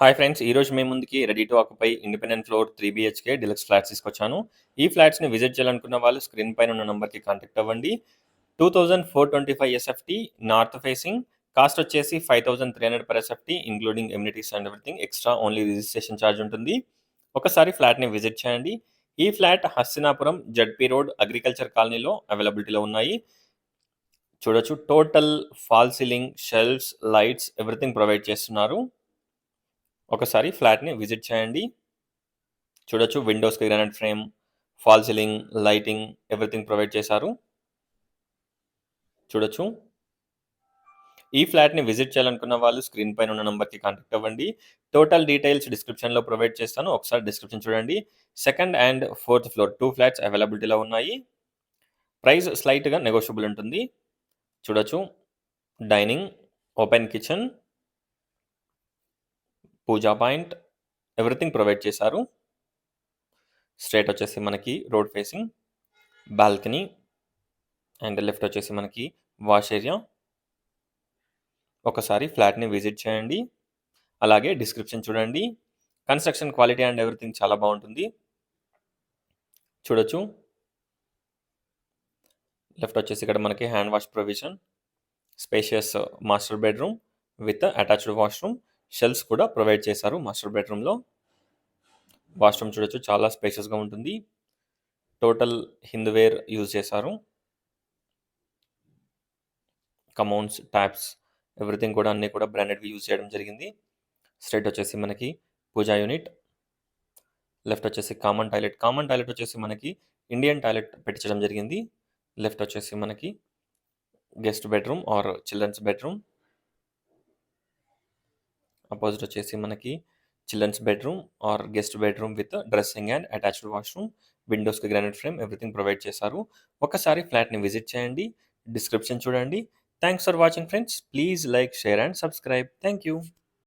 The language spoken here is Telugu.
Hi friends! ఈరోజు మీ ముందుకి ready to occupy independent floor 3 BHK deluxe flats తీసుకొచ్చాను. ఈ ఫ్లాట్స్‌ని విజిట్ చేయాలనుకున్న వాళ్ళు స్క్రీన్ పైన ఉన్న నంబర్‌కి కాంటాక్ట్ అవ్వండి. 2425 ఎస్ఎఫ్టీ నార్త్ ఫేసింగ్. కాస్ట్ వచ్చేసి 5300 per SFT including amenities and everything. Extra only registration charge ఉంటుంది. ఒకసారి ఫ్లాట్‌ని విజిట్ చేయండి. ఈ flat Hastinapuram ZP road agriculture కాలనీలో అవైలబిలిటీలో ఉన్నాయి. చూడొచ్చు total fall ceiling, shelves, lights everything provide చేస్తున్నారు. ఒకసారి ఫ్లాట్‌ని విజిట్ చేయండి. చూడొచ్చు విండోస్‌కి granite frame, fall ceiling, lighting everything provide చేశారు. చూడొచ్చు. ఈ ఫ్లాట్‌ని విజిట్ చేయాలనుకున్న వాళ్ళు స్క్రీన్ పైన ఉన్న నంబర్‌కి కాంటాక్ట్ అవ్వండి. టోటల్ డీటెయిల్స్ డిస్క్రిప్షన్‌లో ప్రొవైడ్ చేస్తాను. ఒకసారి డిస్క్రిప్షన్ చూడండి. Second and fourth floor 2 flats అవైలబిలిటీలో ఉన్నాయి. ప్రైస్ స్లైట్‌గా నెగోషియబుల్ ఉంటుంది. చూడొచ్చు డైనింగ్, ఓపెన్ కిచెన్, పూజా పాయింట్ ఎవ్రీథింగ్ ప్రొవైడ్ చేశారు. స్ట్రెయిట్ వచ్చేసి మనకి road facing, balcony and left వచ్చేసి మనకి వాష్ ఏరియా. ఒకసారి ఫ్లాట్‌ని విజిట్ చేయండి. అలాగే డిస్క్రిప్షన్ చూడండి. కన్‌స్ట్రక్షన్ క్వాలిటీ అండ్ ఎవ్రీథింగ్ చాలా బావుంటుంది. చూడొచ్చు. లెఫ్ట్ వచ్చేసి ఇక్కడ మనకి hand wash provision, spacious master bedroom with attached washroom. Shelves కూడా ప్రొవైడ్ చేశారు మాస్టర్ బెడ్‌రూమ్‌లో. వాష్‌రూమ్ చూడొచ్చు చాలా స్పేషియస్‌గా ఉంటుంది. టోటల్ హిందూవేర్ యూజ్ చేశారు. కమోడ్స్, టాప్స్ ఎవ్రీథింగ్ కూడా అన్నీ కూడా బ్రాండెడ్‌వి యూజ్ చేయడం జరిగింది. స్ట్రెయిట్ వచ్చేసి మనకి పూజా యూనిట్. లెఫ్ట్ వచ్చేసి కామన్ టాయిలెట్. కామన్ టాయిలెట్ వచ్చేసి మనకి ఇండియన్ టాయిలెట్ పెట్టించడం జరిగింది. లెఫ్ట్ వచ్చేసి మనకి guest bedroom or children's bedroom. Opposite వచ్చేసి మనకి children's bedroom or guest bedroom with dressing and attached washroom. విండోస్‌కి గ్రానైట్ ఫ్రేమ్ ఎవ్రీథింగ్ ప్రొవైడ్ చేశారు. ఒకసారి ఫ్లాట్‌ని విజిట్ చేయండి. డిస్క్రిప్షన్ చూడండి. Thanks for watching friends. Please like, share and subscribe. Thank you.